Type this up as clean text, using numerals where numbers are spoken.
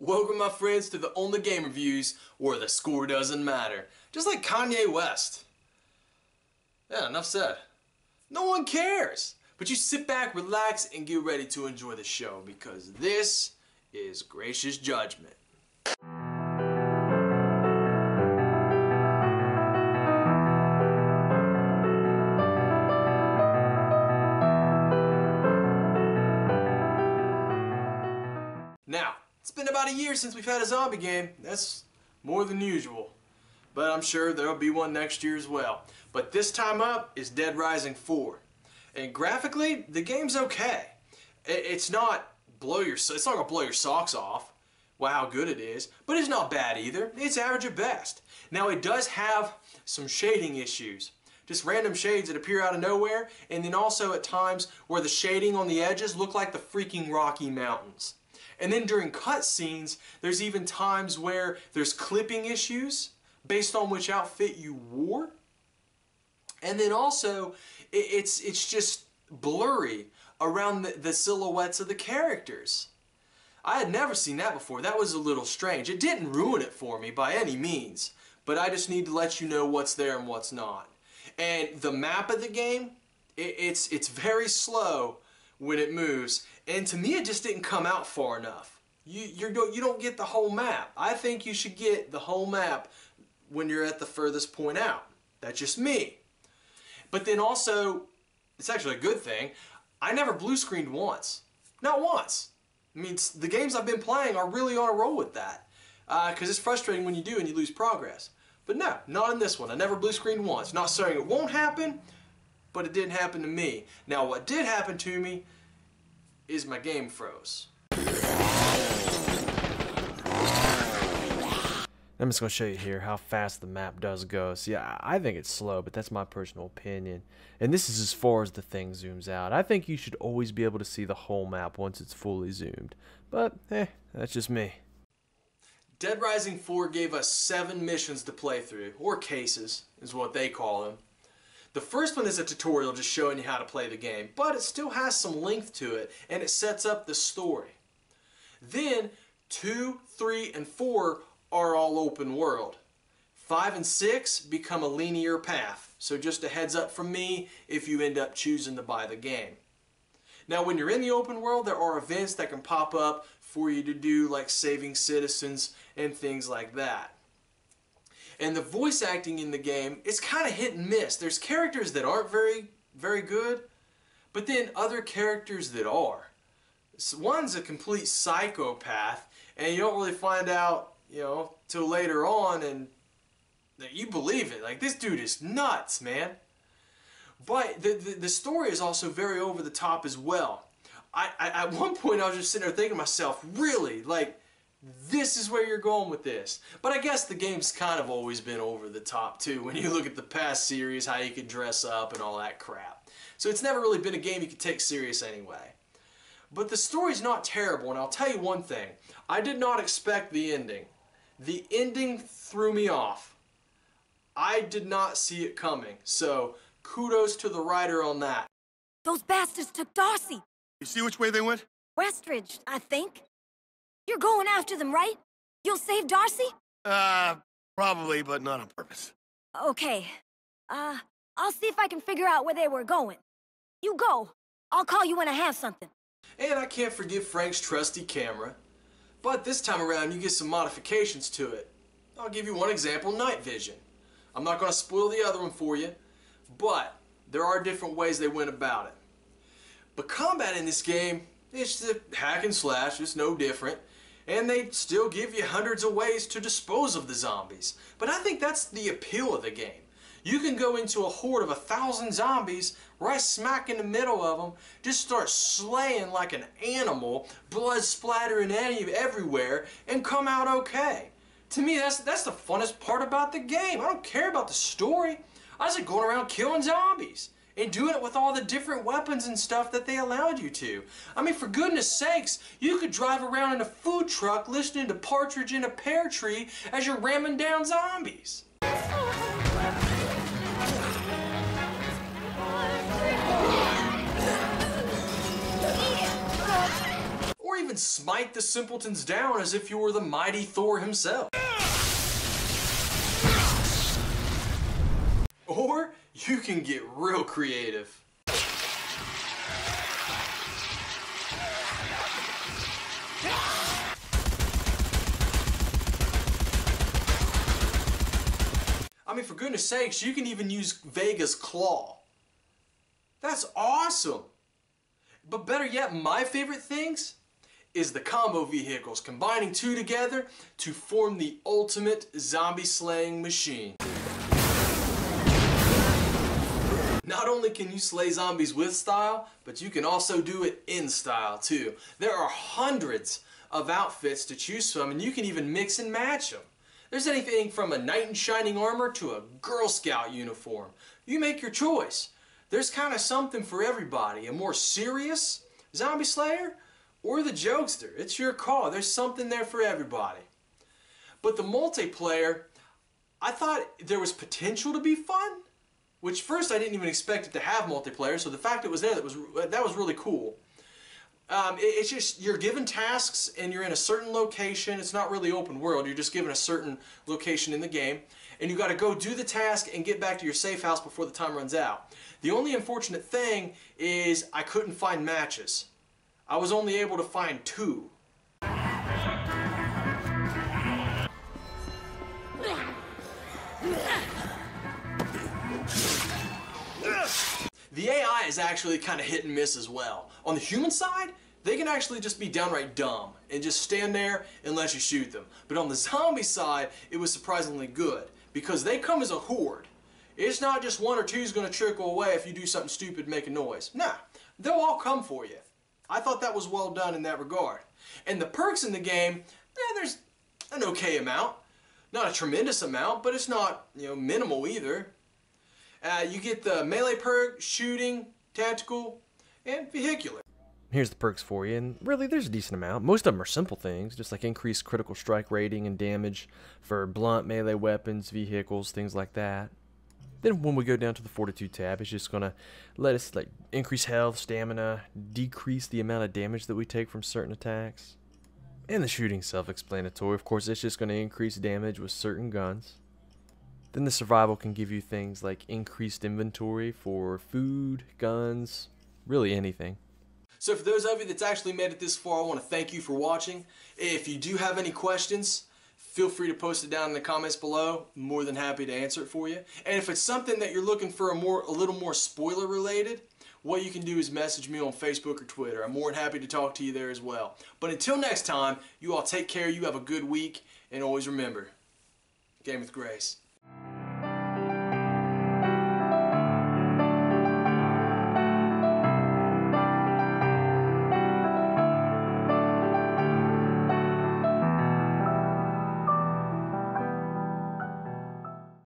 Welcome, my friends, to the only game reviews where the score doesn't matter. Just like Kanye West. Yeah, enough said. No one cares. But you sit back, relax, and get ready to enjoy the show because this is Gracious Judgment. Now, it's been about a year since we've had a zombie game. That's more than usual. But I'm sure there'll be one next year as well. But this time up is Dead Rising 4. And graphically, the game's okay. It's not gonna blow your socks off. Wow, how good it is. But it's not bad either. It's average at best. Now it does have some shading issues. Just random shades that appear out of nowhere, and then also at times where the shading on the edges look like the freaking Rocky Mountains. And then during cutscenes, there's even times where there's clipping issues based on which outfit you wore. And then also, it's just blurry around the silhouettes of the characters. I had never seen that before. That was a little strange. It didn't ruin it for me by any means, but I just need to let you know what's there and what's not. And the map of the game, it's very slow when it moves, and to me it just didn't come out far enough. You don't get the whole map. I think you should get the whole map when you're at the furthest point out. That's just me. But then also, it's actually a good thing, I never blue screened once. Not once. I mean, the games I've been playing are really on a roll with that. Because it's frustrating when you do and you lose progress. But no, not in this one. I never blue screened once. Not saying it won't happen, but it didn't happen to me. Now what did happen to me is my game froze. I'm just going to show you here how fast the map does go. See, I think it's slow, but that's my personal opinion. And this is as far as the thing zooms out. I think you should always be able to see the whole map once it's fully zoomed. But, that's just me. Dead Rising 4 gave us 7 missions to play through, or cases, is what they call them. The first one is a tutorial just showing you how to play the game, but it still has some length to it, and it sets up the story. Then, 2, 3, and 4 are all open world. 5 and 6 become a linear path, so just a heads up from me if you end up choosing to buy the game. Now when you're in the open world, there are events that can pop up for you to do, like saving citizens and things like that. And the voice acting in the game, it's kind of hit and miss. There's characters that aren't very good, but then other characters that are. So one's a complete psychopath, and you don't really find out till later on, and that you believe it. Like, this dude is nuts, man. But the story is also very over the top as well. At one point I was just sitting there thinking to myself, really? Like, this is where you're going with this? But I guess the game's kind of always been over the top too, when you look at the past series, how you could dress up and all that crap. So it's never really been a game you could take serious anyway. But the story's not terrible, and I'll tell you one thing. I did not expect the ending. The ending threw me off. I did not see it coming, so kudos to the writer on that. Those bastards took Darcy. You see which way they went? Westridge, I think. You're going after them, right? You'll save Darcy? Probably, but not on purpose. Okay. I'll see if I can figure out where they were going. You go. I'll call you when I have something. And I can't forget Frank's trusty camera. But this time around you get some modifications to it. I'll give you one example, night vision. I'm not going to spoil the other one for you, but there are different ways they went about it. But combat in this game, it's just a hack and slash, it's no different. And they still give you hundreds of ways to dispose of the zombies. But I think that's the appeal of the game. You can go into a horde of 1,000 zombies, right smack in the middle of them, just start slaying like an animal, blood splattering everywhere, and come out okay. To me, that's the funnest part about the game. I don't care about the story. I just like going around killing zombies and doing it with all the different weapons and stuff that they allowed you to. I mean, for goodness sakes, you could drive around in a food truck listening to Partridge in a Pear Tree as you're ramming down zombies. even smite the simpletons down as if you were the mighty Thor himself. Or you can get real creative. I mean, for goodness sakes, you can even use Vega's claw. That's awesome. But better yet, my favorite things is the combo vehicles, combining two together to form the ultimate zombie slaying machine. Not only can you slay zombies with style, but you can also do it in style too. There are hundreds of outfits to choose from, and you can even mix and match them. There's anything from a knight in shining armor to a Girl Scout uniform. You make your choice. There's kind of something for everybody. A more serious zombie slayer or the jokester. It's your call. There's something there for everybody. But the multiplayer, I thought there was potential to be fun. Which first I didn't even expect it to have multiplayer, so the fact it was there, that was really cool. It's just, you're given tasks and you're in a certain location. It's not really open world, you're just given a certain location in the game. And you got to go do the task and get back to your safe house before the time runs out. The only unfortunate thing is I couldn't find matches. I was only able to find 2. The AI is actually kind of hit and miss as well. On the human side, they can actually just be downright dumb and just stand there and let you shoot them. But on the zombie side, it was surprisingly good because they come as a horde. It's not just 1 or 2 is going to trickle away if you do something stupid and make a noise. Nah, they'll all come for you. I thought that was well done in that regard. And the perks in the game, there's an okay amount. Not a tremendous amount, but it's not, minimal either. You get the melee perk, shooting, tactical, and vehicular. Here's the perks for you, and really there's a decent amount. Most of them are simple things, just like increased critical strike rating and damage for blunt melee weapons, vehicles, things like that. Then when we go down to the Fortitude tab, it's just going to let us increase health, stamina, decrease the amount of damage that we take from certain attacks. And the shooting self-explanatory. Of course, it's just going to increase damage with certain guns. Then the survival can give you things like increased inventory for food, guns, really anything. So for those of you that's actually made it this far, I want to thank you for watching. If you do have any questions, feel free to post it down in the comments below. I'm more than happy to answer it for you. And if it's something that you're looking for a little more spoiler related, what you can do is message me on Facebook or Twitter. I'm more than happy to talk to you there as well. But until next time, you all take care, you have a good week, and always remember, game with grace.